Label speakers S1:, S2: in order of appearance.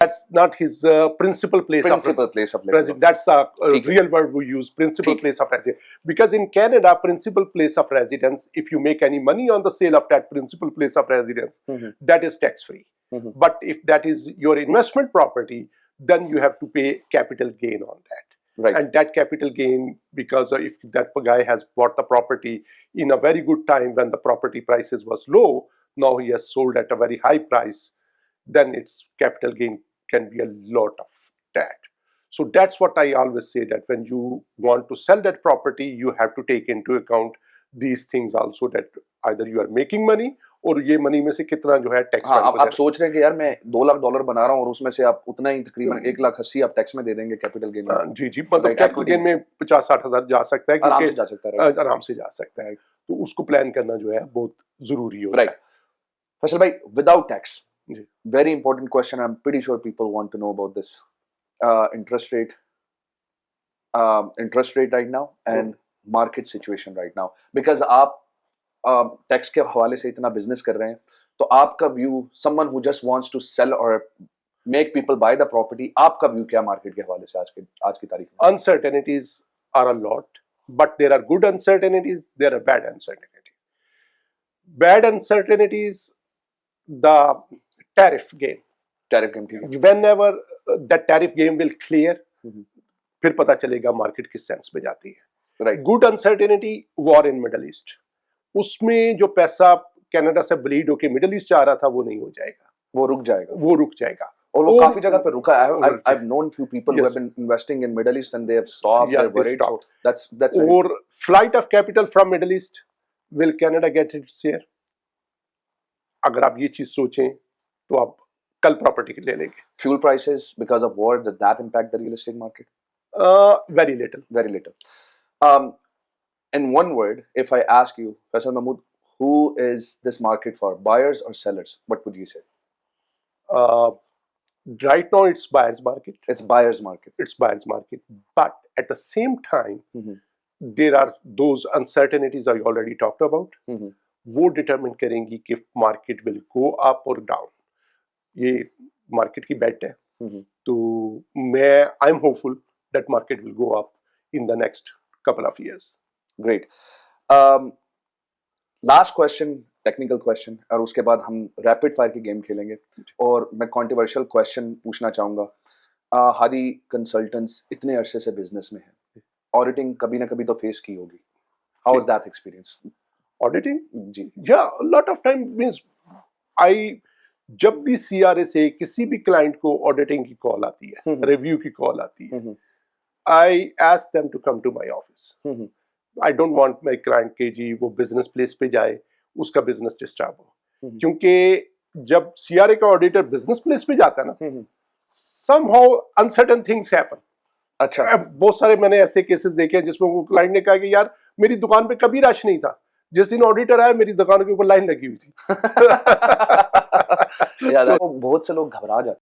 S1: That's not his principal place of residence. That's the real word we use, principal place of residence. Because in Canada, principal place of residence, if you make any money on the sale of that principal place of residence, that is tax free. But if that is your investment property, then you have to pay capital gain on that.
S2: Right.
S1: And that capital gain, because if that guy has bought the property in a very good time when the property prices was low, now he has sold at a very high price, then its capital gain can be a lot of that. So that's what I always say, that when you want to sell that property, you have to take into account these things also, that either you are making money और ये money में से कितना जो है tax.
S2: हाँ, आप सोच रहे हैं कि यार मैं $2 लाख बना रहा हूँ और उसमें से आप उतना ही तकरीबन 1,80,000 आप टैक्स में दे देंगे कैपिटल गेन में।
S1: जी जी, मतलब कैपिटल गेन में 50-60 हज़ार जा सकता है,
S2: आराम से जा सकता है,
S1: आराम से जा सकता है। तो उसको प्लान करना जो है बहुत जरूरी होता है।
S2: राइट फैसल भाई, without tax, very important question, I'm pretty sure people want to know about this. Interest rate right now and market situation right now, because आप टैक्स के हवाले से इतना बिजनेस कर रहे हैं, तो आपका view, someone who just wants to sell or make people buy the property, आपका व्यू क्या मार्केट के हवाले से आज की तारीख में?
S1: Uncertainties are a lot, but there are good uncertainties, there are bad uncertainties. Bad uncertainties, the tariff game. Whenever that tariff game will clear, फिर पता चलेगा मार्केट किस सेंस में जाती है।
S2: Right.
S1: Good uncertainty, war in Middle East. उसमें जो पैसा कनाडा से ब्लीड होके मिडिल ईस्ट जा रहा था वो नहीं हो जाएगा,
S2: वो रुक जाएगा,
S1: और
S2: वो काफी जगह पे रुका है। I've known few people who have been investing in Middle East and they have stopped, they're worried. So that's
S1: और flight of capital from Middle East, will Canada get its share? अगर आप ये चीज सोचें तो आप कल प्रॉपर्टी ले लेंगे।
S2: Fuel prices because of war, does that impact the real estate market?
S1: Very little.
S2: In one word, if I ask you, Faisal Mahmood, who is this market for, buyers or sellers? What would you say?
S1: Right now, it's buyers market.
S2: It's buyers market.
S1: But at the same time, there are those uncertainties I already talked about. वो determine करेंगी कि market will go up और down. ये market की बेट है। तो मैं I am hopeful that market will go up in the next couple of years.
S2: Great. Last question, technical question, और उसके बाद हम रैपिड फायर की गेम खेलेंगे। और मैं कंट्रोवर्शियल क्वेश्चन पूछना चाहूँगा। हादी कंसल्टेंट्स इतने अरसे से बिजनेस में है, ऑडिटिंग कभी ना कभी तो फेस की होगी। How was that experience?
S1: Auditing जी, yeah lot of time means जब भी सीआरए से किसी भी क्लाइंट को ऑडिटिंग की कॉल आती है, रिव्यू की कॉल आती है, I ask them to come to my office. I don't want my client के जी वो बिजनेस प्लेस पे जाए, उसका बिजनेस डिस्टर्ब हो। क्योंकि जब सीआरए का ऑडिटर बिजनेस प्लेस पे जाता है ना, समहाउ अनसर्टेन थिंग्स हैपन।
S2: अच्छा,
S1: बहुत सारे मैंने ऐसे केसेस देखे हैं जिसमें वो क्लाइंट ने कहा कि यार मेरी दुकान पे कभी रश नहीं था, जिस दिन ऑडिटर आया मेरी दुकान के ऊपर लाइन लगी हुई थी।
S2: बहुत से लोग घबरा जाते हैं।